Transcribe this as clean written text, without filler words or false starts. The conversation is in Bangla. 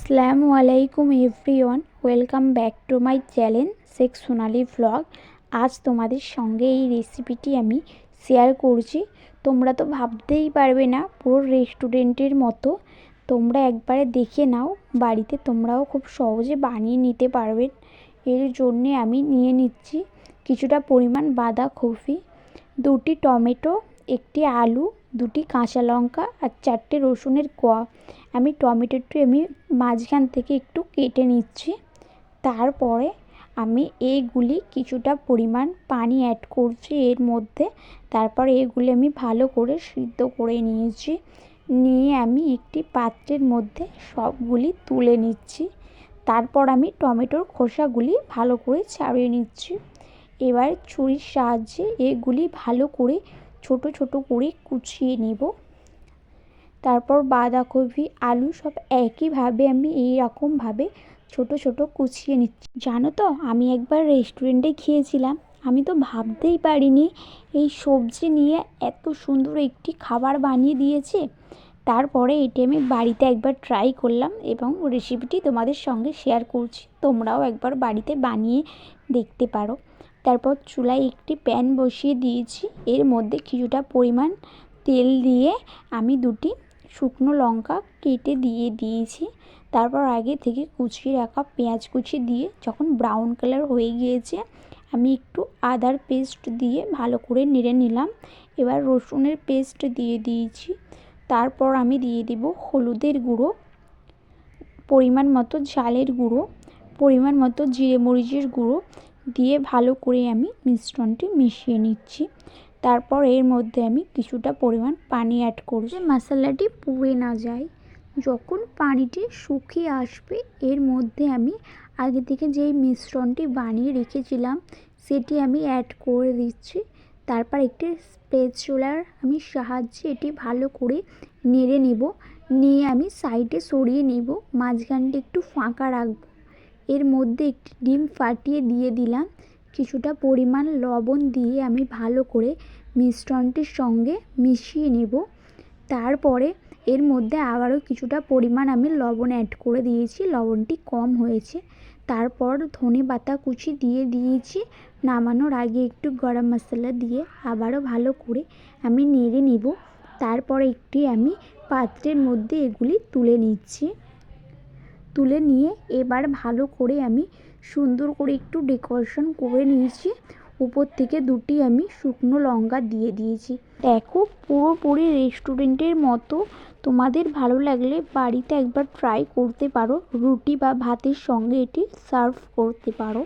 আসসালামু আলাইকুম everyone, welcome back to my channel Sheikh Sonali vlog. আজ তোমাদের সঙ্গে এই রেসিপিটি আমি শেয়ার করছি। তোমরা তো ভাবতেই পারবে না, পুরো রেস্টুরেন্টের মতো। তোমরা একবারে দেখে নাও, বাড়িতে তোমরাও খুব সহজে বানিয়ে নিতে পারবেন। এর জন্যে আমি নিয়ে নিচ্ছি কিছুটা পরিমাণ বাঁধাকপি, 2টি টমেটো, 1টি আলু, 2টি কাঁচা লঙ্কা আর 4টে রসুনের কোয়া। আমি টমেটোটি মাঝখান থেকে একটু কেটে নিচ্ছি। তারপরে আমি এইগুলি কিছুটা পরিমাণ পানি অ্যাড করছি এর মধ্যে। তারপর এগুলি আমি ভালো করে সিদ্ধ করে নিয়েছি। নিয়ে আমি একটি পাত্রের মধ্যে সবগুলি তুলে নিচ্ছি। তারপর আমি টমেটোর খোসাগুলি ভালো করে ছাড়িয়ে নিচ্ছি। এবার ছুরির সাহায্যে এগুলি ভালো করে ছোট ছোট করে কুচিয়ে নেব। তারপর বাঁধাকপি, আলু সব একইভাবে আমি এইরকমভাবে ছোট ছোট কুচিয়ে নিচ্ছি। জানো তো, আমি একবার রেস্টুরেন্টে খেয়েছিলাম। আমি তো ভাবতেই পারিনি এই সবজি নিয়ে এত সুন্দর একটি খাবার বানিয়ে দিয়েছে। তারপরে এটি আমি বাড়িতে একবার ট্রাই করলাম এবং রেসিপিটি তোমাদের সঙ্গে শেয়ার করছি। তোমরাও একবার বাড়িতে বানিয়ে দেখতে পারো। তারপর চুলায় একটি প্যান বসিয়ে দিয়েছি। এর মধ্যে কিছুটা পরিমাণ তেল দিয়ে আমি 2টি শুকনো লঙ্কা কেটে দিয়ে দিয়েছি। তারপর আগে থেকে কুচিয়ে রাখা পেঁয়াজ কুচি দিয়ে যখন ব্রাউন কালার হয়ে গিয়েছে, আমি একটু আদার পেস্ট দিয়ে ভালো করে নেড়ে নিলাম। এবার রসুনের পেস্ট দিয়ে দিয়েছি। তারপর আমি দিয়ে দেব হলুদের গুঁড়ো, পরিমাণ মতো ঝালের গুঁড়ো, পরিমাণ মতো জিরে মরিচের গুঁড়ো দিয়ে ভালো করে আমি মিশ্রণটি মিশিয়ে নিচ্ছি। তারপর এর মধ্যে আমি কিছুটা পরিমাণ পানি অ্যাড করছি, মশলাটি পুড়ে না যায়। যখন পানিটি শুকিয়ে আসবে, এর মধ্যে আমি আগে থেকে যেই মিশ্রণটি বানিয়ে রেখেছিলাম সেটি আমি অ্যাড করে দিচ্ছি। তারপর একটি স্প্যাচুলার আমি সাহায্যে এটি ভালো করে নেড়ে নেব। নিয়ে আমি সাইডে সরিয়ে নেব, মাঝখানটা একটু ফাঁকা রাখব। এর মধ্যে একটি ডিম ফাটিয়ে দিয়ে দিলাম। কিছুটা পরিমাণ লবণ দিয়ে আমি ভালো করে মিশ্রণটির সঙ্গে মিশিয়ে নেব। তারপরে এর মধ্যে আবারও কিছুটা পরিমাণ আমি লবণ অ্যাড করে দিয়েছি, লবণটি কম হয়েছে। তারপর ধনে পাতা কুচি দিয়ে দিয়েছি। নামানোর আগে একটু গরম মশলা দিয়ে আবারও ভালো করে আমি নেড়ে নেব। তারপরে একটি আমি পাত্রের মধ্যে এগুলি তুলে নিচ্ছি। তুলে নিয়ে এবার ভালো করে আমি সুন্দর করে একটু ডেকোরেশন করে নিয়েছি। উপর থেকে 2টি আমি শুকনো লঙ্কা দিয়ে দিয়েছি। দেখো, পুরোপুরি রেস্টুরেন্টের মতো। তোমাদের ভালো লাগলে বাড়িতে একবার ট্রাই করতে পারো। রুটি বা ভাতের সঙ্গে এটি সার্ভ করতে পারো।